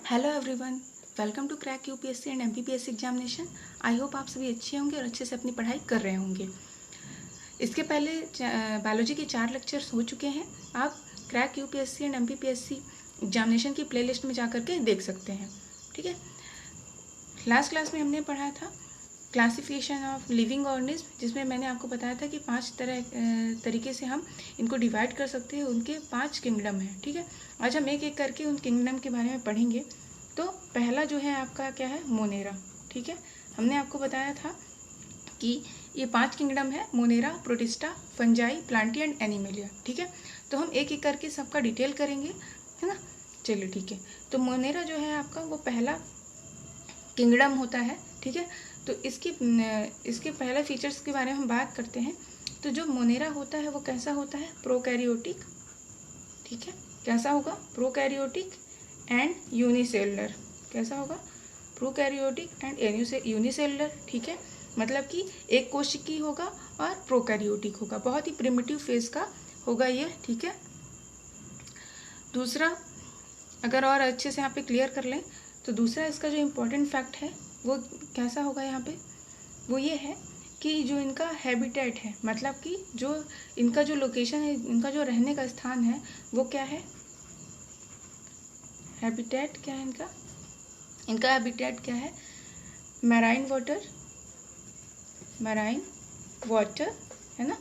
Hello everyone, welcome to crack UPSC and MPPSC examination. I hope आप सभी अच्छे होंगे और अच्छे से अपनी पढ़ाई कर रहे होंगे। इसके पहले बायोलॉजी के 4 लेक्चर्स हो चुके हैं। आप crack UPSC and MPPSC examination की प्लेलिस्ट में जा करके देख सकते हैं। ठीक है, लास्ट क्लास में हमने पढ़ा था क्लासिफिकेशन ऑफ लिविंग ऑर्गेनिज्म, जिसमें मैंने आपको बताया था कि 5 तरीके से हम इनको डिवाइड कर सकते हैं। उनके 5 किंगडम हैं। ठीक है, आज हम एक एक करके उन किंगडम के बारे में पढ़ेंगे। तो पहला जो है आपका क्या है, मोनेरा। ठीक है, हमने आपको बताया था कि ये 5 किंगडम है, Monera, protista, fungi, Plantae and animalia. ठीक है, तो हम एक एक करके सबका डिटेल करेंगे, है ना। चलिए ठीक है, तो मोनेरा जो है आपका वो पहला किंगडम होता है। ठीक है, तो इसके पहले फीचर्स के बारे में हम बात करते हैं। तो जो मोनेरा होता है वो कैसा होता है, प्रोकैरियोटिक। ठीक है, कैसा होगा, प्रोकैरियोटिक एंड यूनिसेलुलर। कैसा होगा, प्रोकैरियोटिक एंड यूनिसेलुलर। ठीक है, मतलब कि एक कोशिकी होगा और प्रोकैरियोटिक होगा, बहुत ही प्रिमिटिव फेज का होगा ये। ठीक है, दूसरा अगर और अच्छे से यहाँ पे क्लियर कर लें तो दूसरा इसका जो इम्पोर्टेंट फैक्ट है वो कैसा होगा यहाँ पे, वो ये है कि जो इनका हैबिटेट है, मतलब कि जो इनका जो लोकेशन है, इनका जो रहने का स्थान है वो क्या है, हैबिटेट क्या है इनका हैबिटेट क्या है, मैराइन वाटर, है ना,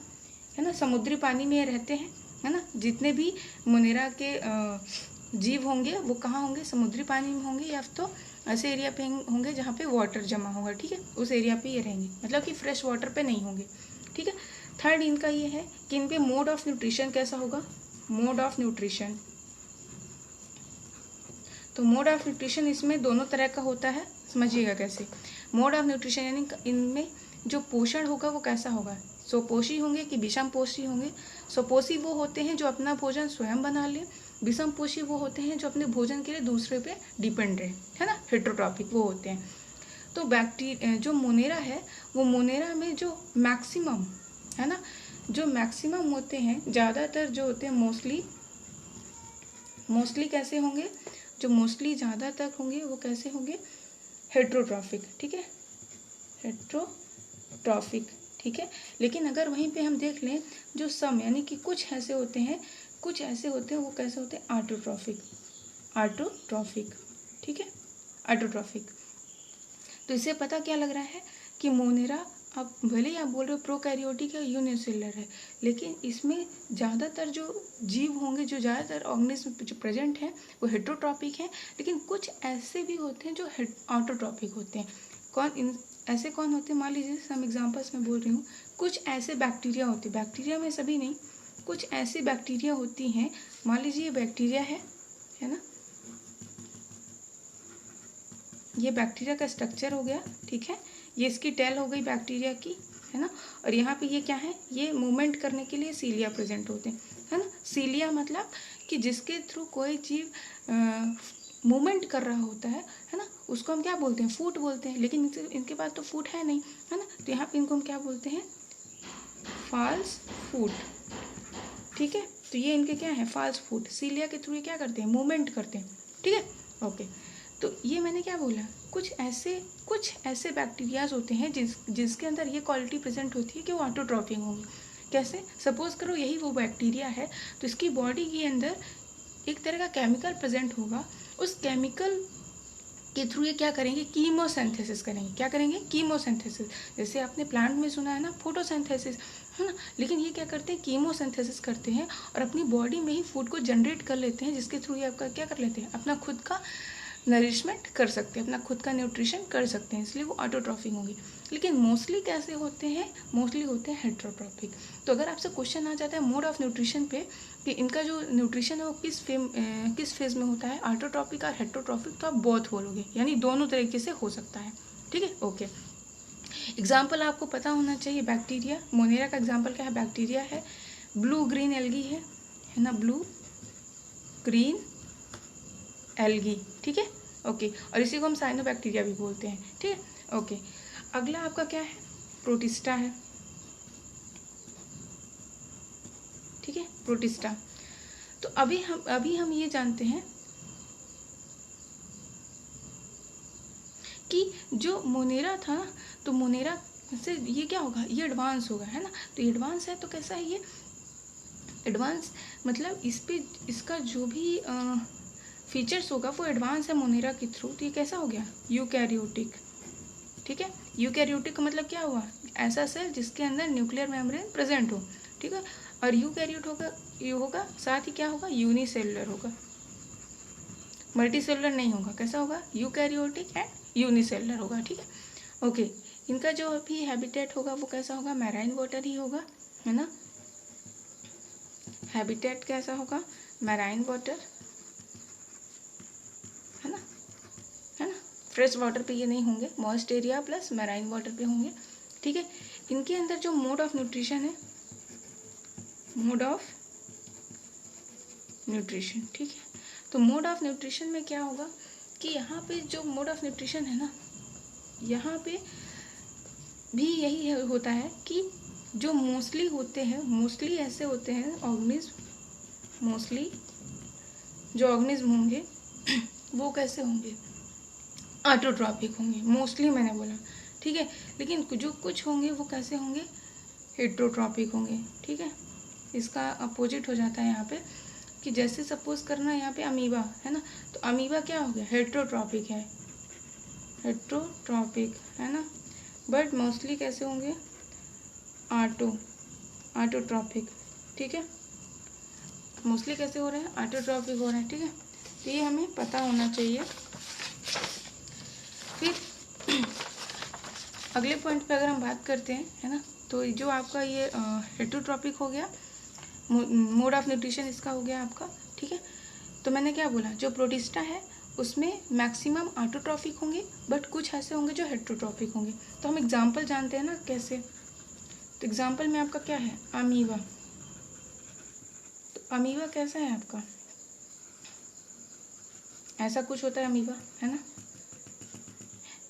समुद्री पानी में ये रहते हैं, है ना। जितने भी मोनेरा के जीव होंगे वो कहाँ होंगे, समुद्री पानी में होंगे या तो ऐसे एरिया पे होंगे जहाँ पे वाटर जमा होगा। ठीक है, उस एरिया पे ये रहेंगे, मतलब कि फ्रेश वाटर पे नहीं होंगे। ठीक है, थर्ड इनका ये है कि इन पे मोड ऑफ न्यूट्रिशन कैसा होगा, मोड ऑफ न्यूट्रिशन। तो मोड ऑफ न्यूट्रिशन इसमें दोनों तरह का होता है, समझिएगा कैसे। मोड ऑफ न्यूट्रिशन यानी इनमें जो पोषण होगा वो कैसा होगा, स्वपोषी होंगे कि विषम पोषी होंगे। स्वपोषी वो होते हैं जो अपना भोजन स्वयं बना ले, विषम पोषी वो होते हैं जो अपने भोजन के लिए दूसरे पे डिपेंड रहे, है ना, हेट्रोट्रॉपिक वो होते हैं। तो जो मोनेरा है वो मोनेरा में जो मैक्सिमम, है ना, जो मैक्सिमम होते हैं, ज़्यादातर जो होते हैं मोस्टली कैसे होंगे, जो मोस्टली ज़्यादातर होंगे वो कैसे होंगे, हेट्रोट्रॉफिक। ठीक है, हेट्रोट्रॉफिक। ठीक है, लेकिन अगर वहीं पे हम देख लें जो सम यानी कि कुछ ऐसे होते हैं वो कैसे होते हैं, ऑटोट्रॉफिक। ठीक है, ऑटोट्रॉफिक। तो इससे पता क्या लग रहा है कि मोनेरा, अब भले ही आप बोल रहे हो प्रोकैरियोटिक है, यूनिसेलुलर है, लेकिन इसमें ज़्यादातर जो जीव होंगे, जो ज़्यादातर ऑर्गेनिज्म जो प्रेजेंट हैं वो हेट्रोट्रॉपिक हैं, लेकिन कुछ ऐसे भी होते हैं जो ऑटोट्रॉपिक होते हैं। ऐसे कौन होते हैं, मान लीजिए सम एग्जाम्पल्स मैं बोल रही हूँ, कुछ ऐसे बैक्टीरिया होते हैं, बैक्टीरिया में सभी नहीं, कुछ ऐसी बैक्टीरिया होती हैं, मान लीजिए ये बैक्टीरिया है ना, ये बैक्टीरिया का स्ट्रक्चर हो गया। ठीक है, ये इसकी टेल हो गई बैक्टीरिया की, है ना, और यहाँ पे ये क्या है, ये मूवमेंट करने के लिए सीलिया प्रेजेंट होते हैं, है ना। सीलिया मतलब कि जिसके थ्रू कोई जीव मूवमेंट कर रहा होता है ना, उसको हम क्या बोलते हैं, फूट बोलते हैं, लेकिन इनके पास तो फूट है नहीं, है ना, तो यहाँ पे इनको हम क्या बोलते हैं, फॉल्स फूट। ठीक है, तो ये इनके क्या है, फॉल्स फूट, सीलिया के थ्रू ये क्या करते हैं, मूवमेंट करते हैं। ठीक है, ओके। तो ये मैंने क्या बोला, कुछ ऐसे बैक्टीरियाज होते हैं जिसके अंदर ये क्वालिटी प्रेजेंट होती है कि वो ऑटोट्रॉफिक होंगी। कैसे, सपोज करो यही वो बैक्टीरिया है, तो इसकी बॉडी के अंदर एक तरह का केमिकल प्रेजेंट होगा, उस केमिकल के थ्रू ये क्या करेंगे, कीमोसिंथेसिस करेंगे। क्या करेंगे, कीमोसिंथेसिस। जैसे आपने प्लांट में सुना है ना, फोटोसिंथेसिस, है ना, लेकिन ये क्या करते हैं, कीमोसिंथेसिस करते हैं और अपनी बॉडी में ही फूड को जनरेट कर लेते हैं, जिसके थ्रू ये आपका क्या कर लेते हैं, अपना खुद का नरिशमेंट कर सकते हैं, अपना खुद का न्यूट्रिशन कर सकते हैं, इसलिए वो ऑटोट्रॉफिक होंगी। लेकिन मोस्टली कैसे होते हैं, मोस्टली होते हैं हेट्रोट्रॉफिक। तो अगर आपसे क्वेश्चन आ जाता है मोड ऑफ न्यूट्रिशन पे कि इनका जो न्यूट्रिशन है वो किस फेज में होता है, ऑटोट्रॉफिक और हेट्रोट्रॉफिक, तो आप बोथ बोलोगे, यानी दोनों तरीके से हो सकता है। ठीक है, ओके। एग्जाम्पल आपको पता होना चाहिए, बैक्टीरिया, मोनेरा का एग्जाम्पल क्या है, बैक्टीरिया है, ब्लू ग्रीन एल्गी है ना, ब्लू ग्रीन एल्गी। ठीक है, ओके, और इसी को हम साइनोबैक्टीरिया भी बोलते हैं। ठीक है, ओके। अगला आपका क्या है, प्रोटिस्टा है। ठीक है, प्रोटिस्टा। तो अभी हम ये जानते हैं कि जो मोनेरा था ना, तो मोनेरा से ये क्या होगा, ये एडवांस होगा, है ना। तो एडवांस है तो कैसा है ये एडवांस, मतलब इस पे इसका जो भी फीचर्स होगा वो एडवांस है मोनेरा के थ्रू। तो ये कैसा हो गया, यूकैरियोटिक। ठीक है, यूकैरियोटिक का मतलब क्या हुआ, ऐसा सेल जिसके अंदर न्यूक्लियर मेम्ब्रेन प्रेजेंट हो। ठीक है, और यूकैरियोट होगा साथ ही क्या होगा, यूनिसेलुलर होगा, मल्टीसेलुलर नहीं होगा। कैसा होगा, यूकैरियोटिक एंड यूनिसेलुलर होगा। ठीक है, ओके। इनका जो भी हैबिटेट होगा वो कैसा होगा, मैराइन वाटर ही होगा, है ना। हैबिटेट कैसा होगा, मैराइन वाटर, है ना, है ना। फ्रेश वाटर पे ये नहीं होंगे, moist area plus marine water पे होंगे। ठीक है, इनके अंदर जो मोड ऑफ न्यूट्रिशन है, मोड ऑफ न्यूट्रिशन, ठीक है। तो मोड ऑफ न्यूट्रिशन में क्या होगा कि यहाँ पे जो मोड ऑफ न्यूट्रिशन है ना, यहाँ पे भी यही होता है कि जो मोस्टली होते हैं, मोस्टली ऐसे होते हैं ऑर्गेनिज्म, मोस्टली जो ऑर्गेनिज्म होंगे वो कैसे होंगे, ऑटोट्रॉपिक होंगे, मोस्टली मैंने बोला। ठीक है, लेकिन जो कुछ होंगे वो कैसे होंगे, हेट्रोट्रॉपिक होंगे। ठीक है, इसका अपोजिट हो जाता है यहाँ पे कि जैसे सपोज करना यहाँ पे अमीबा है ना, तो अमीबा क्या हो गया, हेट्रोट्रॉपिक है, हेट्रोट्रॉपिक है ना। बट मोस्टली कैसे होंगे, ऑटोट्रॉपिक। ठीक है, मोस्टली कैसे हो रहे हैं, ऑटोट्रॉपिक हो रहे हैं। ठीक है, तो ये हमें पता होना चाहिए। फिर अगले पॉइंट पे अगर हम बात करते हैं, है ना, तो जो आपका ये हेट्रोट्रॉपिक हो गया, मोड ऑफ न्यूट्रिशन इसका हो गया आपका। ठीक है, तो मैंने क्या बोला, जो प्रोटिस्टा है उसमें मैक्सिमम ऑटोट्रॉपिक होंगे, बट कुछ ऐसे होंगे जो हेट्रोट्रॉपिक होंगे। तो हम एग्जांपल जानते हैं ना कैसे, तो एग्जांपल में आपका क्या है, अमीबा। तो अमीबा कैसा है आपका, ऐसा कुछ होता है अमीबा, है ना।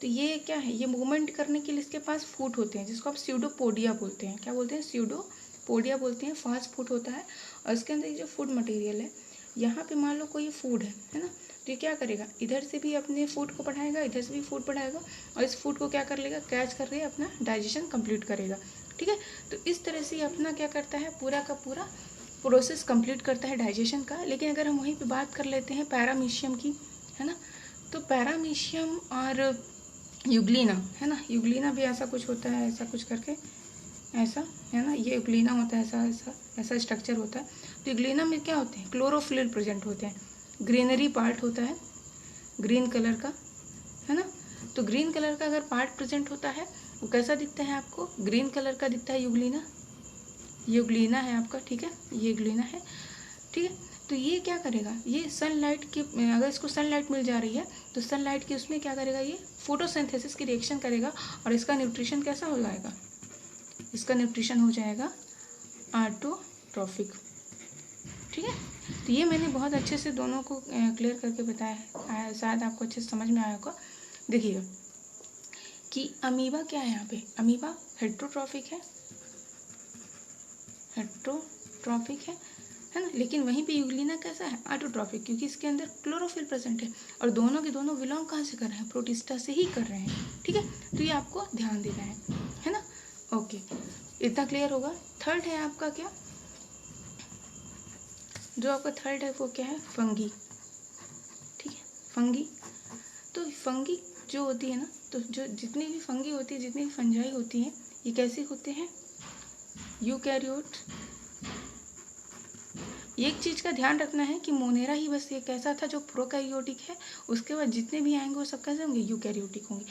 तो ये क्या है, ये मूवमेंट करने के लिए इसके पास फुट होते हैं, जिसको आप स्यूडोपोडिया बोलते हैं। क्या बोलते हैं, स्यूडोपोडिया बोलते हैं। फास्ट फुट होता है, और इसके अंदर ये जो फूड मटेरियल है, यहाँ पे मान लो कोई फूड है ना, तो ये क्या करेगा, इधर से भी अपने फूड को बढ़ाएगा, इधर से भी फूड बढ़ाएगा, और इस फूड को क्या कर लेगा, कैच कर रहे अपना डाइजेशन कंप्लीट करेगा। ठीक है, तो इस तरह से अपना क्या करता है, पूरा का पूरा प्रोसेस कंप्लीट करता है डाइजेशन का। लेकिन अगर हम वहीं पे बात कर लेते हैं पैरामीशियम की, है ना, तो पैरामीशियम और यूग्लिना, है ना, यूग्लिना भी ऐसा कुछ होता है, ऐसा कुछ करके ऐसा, है ना, ये यूग्लिना होता है, ऐसा ऐसा ऐसा स्ट्रक्चर होता है। तो यूग्लिना में क्या होते हैं, क्लोरोफिल प्रेजेंट होते हैं, ग्रीनरी पार्ट होता है ग्रीन कलर का, है ना। तो ग्रीन कलर का अगर पार्ट प्रेजेंट होता है वो कैसा दिखता है आपको, ग्रीन कलर का दिखता है यूग्लिना, यूग्लिना है आपका। ठीक है, ये यूग्लिना है। ठीक है, तो ये क्या करेगा, ये सनलाइट की, अगर इसको सनलाइट मिल जा रही है तो सनलाइट की उसमें क्या करेगा, ये फोटोसिंथेसिस की रिएक्शन करेगा, और इसका न्यूट्रिशन कैसा हो जाएगा, इसका न्यूट्रिशन हो जाएगा ऑटोट्रॉपिक। ठीक है, तो ये मैंने बहुत अच्छे से दोनों को क्लियर करके बताया है, शायद आपको अच्छे से समझ में आया होगा। देखिएगा कि अमीबा क्या है, यहाँ पे अमीबा हेट्रोट्रॉपिक है, हेट्रोट्रॉपिक है ना। लेकिन वहीं पे यूग्लिना कैसा है, ऑटोट्रॉपिक, क्योंकि इसके अंदर क्लोरोफिल प्रेजेंट है, और दोनों के दोनों बिलोंग कहाँ से कर रहे हैं, प्रोटिस्टा से ही कर रहे हैं। ठीक है, तो ये आपको ध्यान देना है ना। ओके, इतना क्लियर होगा। थर्ड है आपका क्या, जो आपका थर्ड है वो क्या है, फंगी। ठीक है, फंगी। तो फंगी जो होती है ना, तो जो जितनी भी फंगी होती है, जितनी भी फंजाई होती हैं, ये कैसे होते हैं, यूकैरियोट। एक चीज़ का ध्यान रखना है कि मोनेरा ही बस एक ऐसा था जो प्रोकैरियोटिक है, उसके बाद जितने भी आएंगे वो सब कैसे होंगे, यूकैरियोटिक होंगे।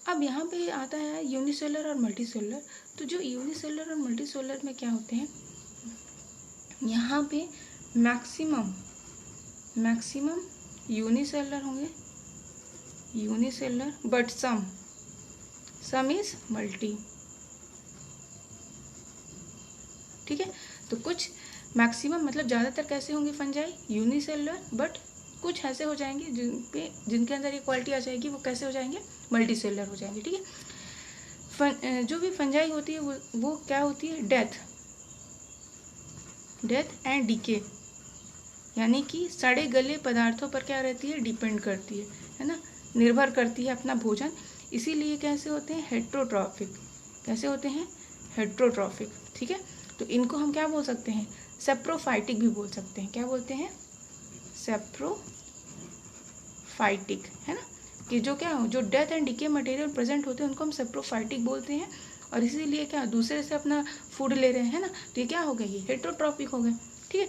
अब यहाँ पे आता है यूनिसेलुलर और मल्टीसेलुलर। तो जो यूनिसेलुलर और मल्टीसेलुलर में क्या होते हैं, यहाँ पे मैक्सिमम यूनिसेलुलर होंगे, unicellular, but some is multi. ठीक है, तो कुछ मैक्सिमम मतलब ज़्यादातर कैसे होंगे फंजाई, यूनिसेलुलर, बट कुछ ऐसे हो जाएंगे जिनके अंदर ये क्वालिटी आ जाएगी, वो कैसे हो जाएंगे, मल्टीसेलुलर हो जाएंगे। ठीक है, जो भी फंजाई होती है वो क्या होती है, डेथ एंड डीके, यानी कि सड़े गले पदार्थों पर क्या रहती है, डिपेंड करती है ना। निर्भर करती है अपना भोजन, इसीलिए कैसे होते हैं, हेट्रोट्रॉफिक। कैसे होते हैं, हेट्रोट्रॉफिक, ठीक है। तो इनको हम क्या बोल सकते हैं, सेप्रोफाइटिक भी बोल सकते हैं। क्या बोलते हैं, सेप्रोफाइटिक, है ना, कि जो क्या हो, जो death and decay material present होते हैं उनको हम सेप्रोफाइटिक बोलते हैं। और इसीलिए क्या, दूसरे से अपना फूड ले रहे हैं, है ना, तो ये क्या हो गए, ये हेट्रोट्रॉफिक हो गए, ठीक है।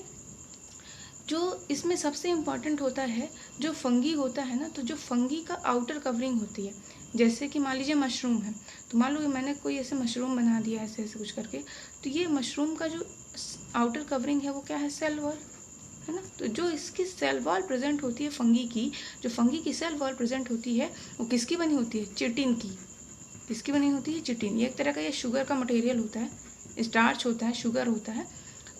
जो इसमें सबसे इम्पॉर्टेंट होता है, जो फंगी होता है ना, तो जो फंगी का आउटर कवरिंग होती है, जैसे कि मान लीजिए मशरूम है, तो मान लो कि मैंने कोई ऐसे मशरूम बना दिया ऐसे ऐसे कुछ करके, तो ये मशरूम का जो आउटर कवरिंग है वो क्या है, सेल वॉल, है ना। तो जो इसकी सेल वॉल प्रेजेंट होती है फंगी की, जो फंगी की सेल वॉल प्रेजेंट होती है वो किसकी बनी होती है, चिटिन की। किसकी बनी होती है, चिटिन। ये एक तरह का ये शुगर का मटेरियल होता है, स्टार्च होता है, शुगर होता है।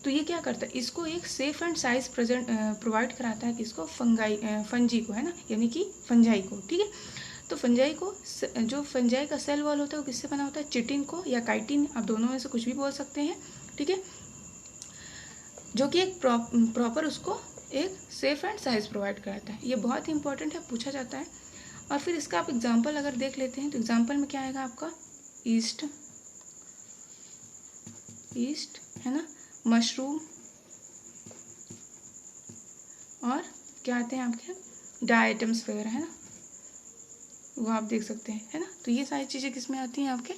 तो ये क्या करता है, इसको एक सेफ एंड साइज प्रोवाइड कराता है, किसको, फंजी को, है ना, यानी कि फंजाई को, ठीक है। तो फंजाई को, जो फंजाई का सेल वॉल होता है वो किससे बना होता है, चिटिन को या काइटिन, आप दोनों में से कुछ भी बोल सकते हैं, ठीक है, जो कि एक प्रॉपर उसको एक सेफ एंड साइज प्रोवाइड कराता है। ये बहुत ही इंपॉर्टेंट है, पूछा जाता है। और फिर इसका आप एग्जाम्पल अगर देख लेते हैं तो एग्जाम्पल में क्या आएगा आपका, ईस्ट, है ना, मशरूम, और क्या आते हैं आपके डाई आइटम्स वगैरह, है ना, वो आप देख सकते हैं, है ना। तो ये सारी चीज़ें किस में आती हैं, आपके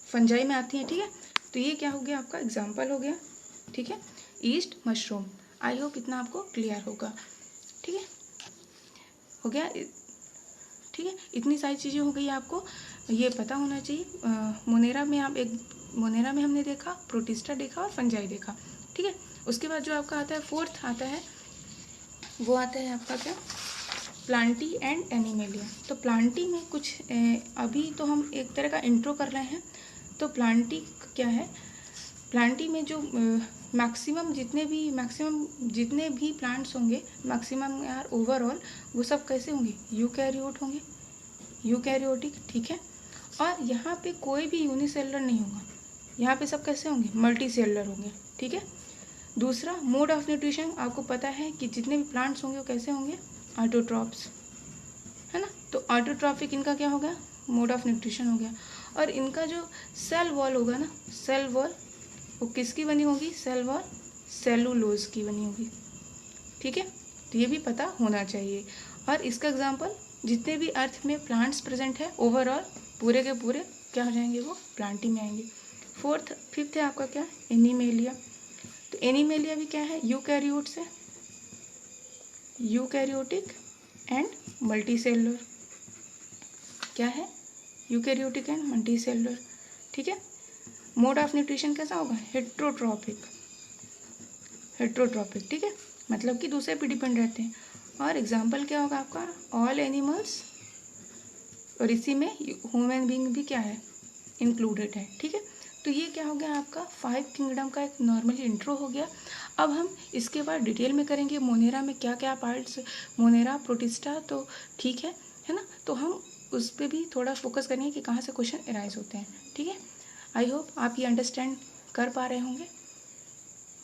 फंजाई में आती हैं, ठीक है। तो ये क्या हो गया, आपका एग्जाम्पल हो गया, ठीक है, ईस्ट, मशरूम। आई होप इतना आपको क्लियर होगा, ठीक है, हो गया, ठीक है। इतनी सारी चीज़ें हो गई, आपको ये पता होना चाहिए। मोनेरा में मोनेरा में हमने देखा, प्रोटिस्टा देखा और फंजाई देखा, ठीक है। उसके बाद जो आपका आता है फोर्थ आता है, वो आता है आपका क्या, प्लांटी एंड एनिमेलिया। तो प्लांटी में कुछ अभी तो हम एक तरह का इंट्रो कर रहे हैं। तो प्लांटी क्या है, प्लांटी में जो मैक्सिमम जितने भी प्लांट्स होंगे, मैक्सिमम यार ओवरऑल, वो सब कैसे होंगे, यूकैरियोट होंगे, यूकैरियोटिक, ठीक है। और यहाँ पे कोई भी यूनिसेलुलर नहीं होगा, यहाँ पे सब कैसे होंगे, मल्टी सेलुलर होंगे, ठीक है। दूसरा, मोड ऑफ न्यूट्रिशन, आपको पता है कि जितने भी प्लांट्स होंगे वो कैसे होंगे, ऑटोट्रॉप्स, है ना। तो ऑटोट्रॉफिक इनका क्या हो गया, मोड ऑफ न्यूट्रिशन हो गया। और इनका जो सेल वॉल होगा ना, सेल वॉल, वो किसकी बनी होगी, सेल वॉल सेलुलोज की बनी होगी, ठीक है। तो ये भी पता होना चाहिए। और इसका एग्जांपल, जितने भी अर्थ में प्लांट्स प्रेजेंट है ओवरऑल पूरे के पूरे क्या हो जाएंगे, वो प्लांटी में आएंगे। फिफ्थ है आपका क्या, एनिमेलिया। तो एनिमेलिया भी क्या है, यूकैरियोट से, यूकैरियोटिक एंड मल्टीसेलुलर, क्या है, यूकैरियोटिक एंड मल्टीसेलुलर, ठीक है। मोड ऑफ न्यूट्रिशन कैसा होगा, हेट्रोट्रॉपिक, ठीक है, मतलब कि दूसरे पे डिपेंड रहते हैं। और एग्जाम्पल क्या होगा आपका, ऑल एनिमल्स, और इसी में ह्यूमन बीइंग भी क्या है, इंक्लूडेड है, ठीक है। तो ये क्या हो गया आपका 5 किंगडम का एक नॉर्मली इंट्रो हो गया। अब हम इसके बाद डिटेल में करेंगे मोनेरा में क्या क्या पार्ट्स, मोनेरा, प्रोटिस्टा, तो ठीक है ना। तो हम उस पर भी थोड़ा फोकस करेंगे कि कहाँ से क्वेश्चन अराइज होते हैं, ठीक है। आई होप आप ये अंडरस्टैंड कर पा रहे होंगे।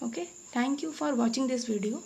Okay, thank you for watching this video.